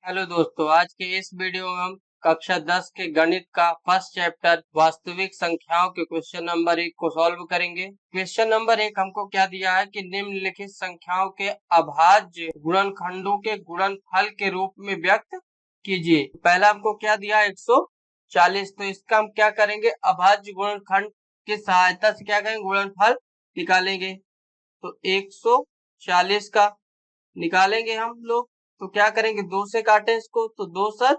Hello दोस्तों, आज के इस वीडियो में हम कक्षा 10 के गणित का फर्स्ट चैप्टर वास्तविक संख्याओं के क्वेश्चन नंबर 1 को सॉल्व करेंगे। क्वेश्चन नंबर 1 हमको क्या दिया है कि निम्नलिखित संख्याओं के अभाज्य गुणनखंडों के गुणनफल के रूप में व्यक्त कीजिए। पहला हमको क्या दिया है 140, तो इसका हम क्या करेंगे, अभाज्य गुणनखंड की सहायता से क्या करेंगे, गुणनफल निकालेंगे। तो 140 का निकालेंगे हम लोग, तो क्या करेंगे, 2 से काटे इसको, तो 2 7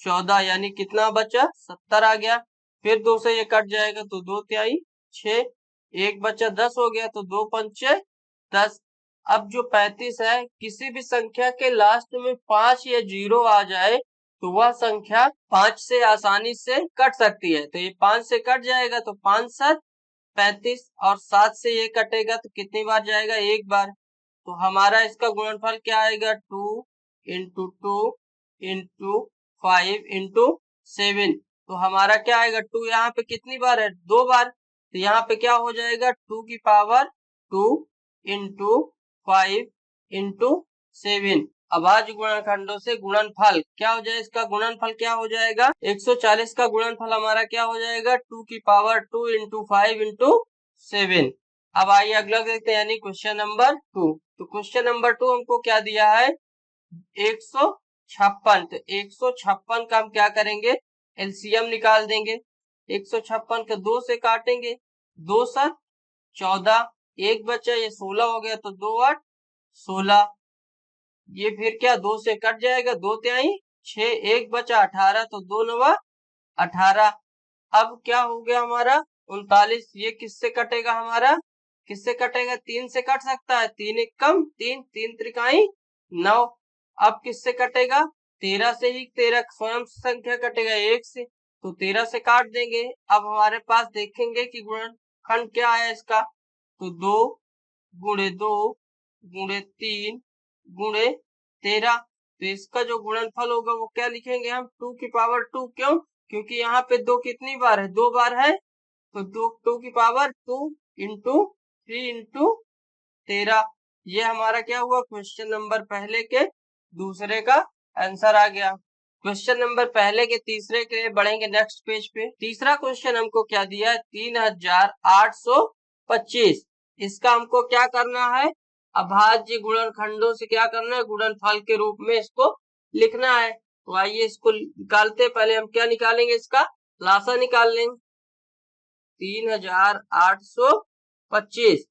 14, यानी कितना बचा 70 आ गया। फिर 2 से ये कट जाएगा तो 2 तिहाई 6, एक बचा 10 हो गया, तो 2 पंचे 10। अब जो 35 है, किसी भी संख्या के लास्ट में 5 या 0 आ जाए तो वह संख्या 5 से आसानी से कट सकती है। तो ये 5 से कट जाएगा, तो 5 7 35, और 7 से ये कटेगा तो कितनी बार जाएगा, एक बार। तो हमारा इसका गुणनफल क्या आएगा, 2 इंटू 2 इंटू 5 इंटू 7। तो हमारा क्या आएगा, 2 यहाँ पे कितनी बार है, 2 बार। तो यहाँ पे क्या हो जाएगा, 2 की पावर 2 इंटू 5 इंटू 7। अभाज्य गुणनखंडों से गुणनफल क्या हो जाएगा, इसका गुणनफल क्या हो जाएगा, 140 का गुणनफल हमारा क्या हो जाएगा, 2 की पावर 2 इंटू 5 इंटू 7। अब आइए अगला देखते हैं, यानी क्वेश्चन नंबर 2। तो क्वेश्चन नंबर 2 हमको क्या दिया है, 156। तो 156 का हम क्या करेंगे, एलसीएम निकाल देंगे। 156 के 2 से काटेंगे, 2 7 14, एक बचा, ये 16 हो गया, तो 2 8 16। ये फिर क्या, 2 से कट जाएगा, 2 तिहाई 6, एक बचा 18, तो 2 9 18। अब क्या हो गया हमारा 39, ये किससे कटेगा, हमारा किससे कटेगा, 3 से कट सकता है, 3 एक कम 3, 3 त्रिकाई 9। अब किससे कटेगा, 13 से ही, 13 स्वयं संख्या कटेगा 1 से, तो 13 से काट देंगे। अब हमारे पास देखेंगे कि गुणनखंड क्या है इसका, तो 2 गुणे 2 गुणे 3 गुणे 13। तो इसका जो गुणनफल होगा वो क्या लिखेंगे हम, 2 की पावर 2। क्यों, क्योंकि यहाँ पे 2 कितनी बार है, 2 बार है, तो 2 की पावर 2 इंटू 3 इंटू 13। ये हमारा क्या हुआ, क्वेश्चन नंबर पहले के दूसरे का आंसर आ गया। क्वेश्चन नंबर पहले के तीसरे के लिए बढ़ेंगे नेक्स्ट पेज पे। तीसरा क्वेश्चन हमको क्या दिया है, 3825। इसका हमको क्या करना है, अभाज्य गुणनखंडों से क्या करना है, गुणनफल के रूप में इसको लिखना है। तो आइए इसको निकालते, पहले हम क्या निकालेंगे, इसका लासा निकाल लेंगे। 3825।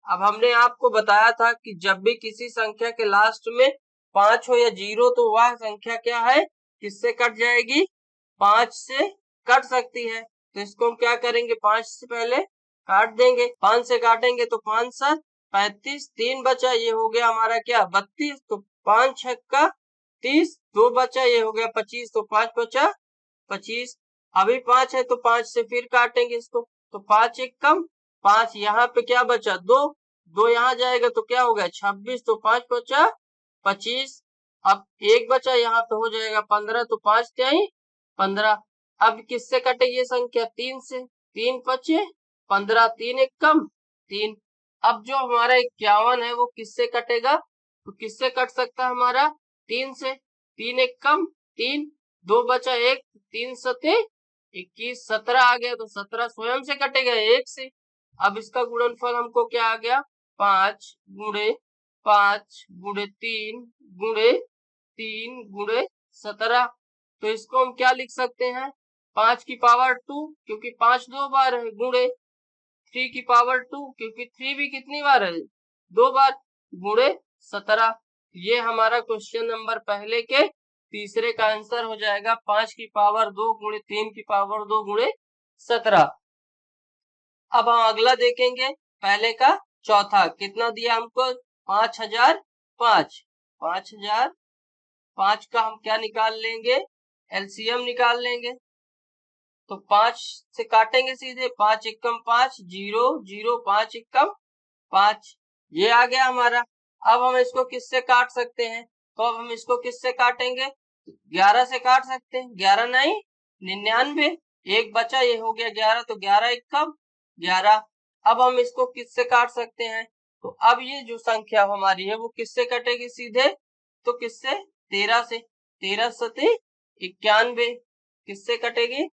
अब हमने आपको बताया था कि जब भी किसी संख्या के लास्ट में 5 हो या 0, तो वह संख्या क्या है, किससे कट जाएगी, 5 से कट सकती है। तो इसको हम क्या करेंगे, 5 से पहले काट देंगे, 5 से काटेंगे तो 5 7 35, 3 बचा, ये हो गया हमारा क्या 32, तो 5 छक्का 30, 2 बचा, ये हो गया 25, तो 5 बचा 25। अभी 5 है तो 5 से फिर काटेंगे इसको, तो 5 एक कम 5, यहाँ पे क्या बचा 2, 2 यहाँ जाएगा तो क्या हो गया 26, तो 5 बचा 25। अब एक बचा, यहाँ पे हो जाएगा 15, तो 5 त्याई 15। अब किससे कटेगी ये संख्या, 3 से, 3 बचे 15, 3 एक कम 3। अब जो हमारा 51 है वो किससे कटेगा, तो किससे कट सकता है हमारा, 3 से, 3 एक कम 3, 2 बचा 1, 3 सते 21, 17 आ गया, तो 17 स्वयं से कटेगा 1 से। अब इसका गुणनफल हमको क्या आ गया, 5 गुणे 5 गुणे 3 गुणे 3 गुणे 17। तो इसको हम क्या लिख सकते हैं, 5 की पावर 2, क्योंकि 5 2 बार है, गुणे 3 की पावर 2, क्योंकि 3 भी कितनी बार है, 2 बार, गुणे 17। ये हमारा क्वेश्चन नंबर पहले के तीसरे का आंसर हो जाएगा, 5 की पावर 2 गुणे 3 की पावर 2 गुणे 17। अब हम अगला देखेंगे, पहले का चौथा कितना दिया हमको, 5005। 5005 का हम क्या निकाल लेंगे, एलसीएम निकाल लेंगे। तो 5 से काटेंगे सीधे, 5 एकम 5, 0 0, 5 एकम 5, ये आ गया हमारा। अब हम इसको किससे काट सकते हैं, तो अब हम इसको किससे काटेंगे, 11 से काट सकते हैं, 11 नहीं 99, एक बचा, ये हो गया 11, तो 11 एकम 11। अब हम इसको किससे काट सकते हैं, तो अब ये जो संख्या हमारी है वो किससे कटेगी सीधे, तो किससे, 13 से। 13 सते 91, किससे कटेगी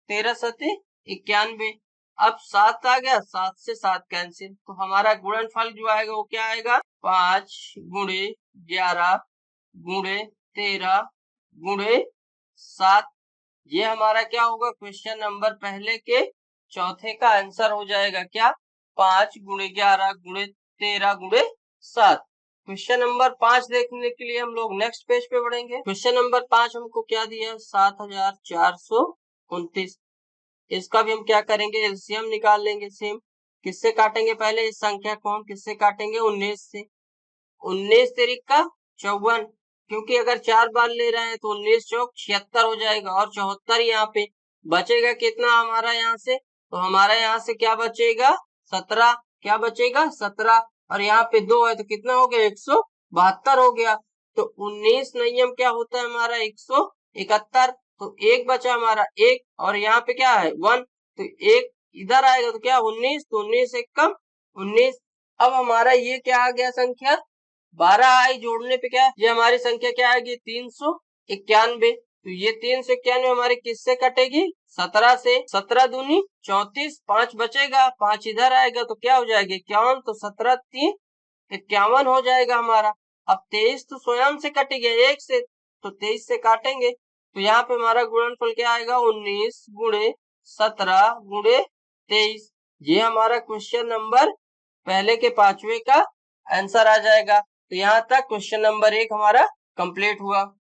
13 सते 91। अब 7 आ गया, 7 से 7 कैंसिल, तो हमारा गुणनफल जो आएगा वो क्या आएगा 5 गुणे 11 गुणे 13 गुणे 7। ये हमारा क्या होगा क्वेश्चन नंबर पहले के चौथे का आंसर हो जाएगा क्या 5 गुणे 11 गुणे 13 गुणे 7। क्वेश्चन नंबर 5 देखने के लिए हम लोग नेक्स्ट पेज पे बढ़ेंगे। क्वेश्चन नंबर 5 हमको क्या दिया 7429। इसका भी हम क्या करेंगे एलसीएम निकाल लेंगे। सेम किससे काटेंगे पहले इस संख्या को हम किससे काटेंगे 19 से। 19 तिरिक का 54, क्योंकि अगर 4 बार ले रहे हैं तो 19 चौक 76 हो जाएगा और 74 यहाँ पे बचेगा कितना हमारा यहाँ से, तो हमारा यहाँ से क्या बचेगा 17, क्या बचेगा 17 और यहाँ पे 2 है तो कितना हो गया 172 हो गया। तो 19 नियम क्या होता है हमारा 171, तो एक बचा हमारा एक और यहाँ पे क्या है 1, तो एक इधर आएगा तो क्या 19, तो 19 एक कम 19। अब हमारा ये क्या आ गया संख्या 12 आई जोड़ने पे क्या ये हमारी संख्या क्या आएगी 391। तो ये 391 हमारी किससे कटेगी 17 से। 17 दूनी 34, 5 बचेगा, 5 इधर आएगा तो क्या हो जाएगा 51, तो 17 3 51 हो जाएगा हमारा। अब 23 तो स्वयं से कट गया एक से, तो 23 से काटेंगे तो यहाँ पे हमारा गुणनफल क्या आएगा 19 गुणे 17 गुणे 23। ये हमारा क्वेश्चन नंबर पहले के 5वें का आंसर आ जाएगा। तो यहाँ तक क्वेश्चन नंबर 1 हमारा कंप्लीट हुआ।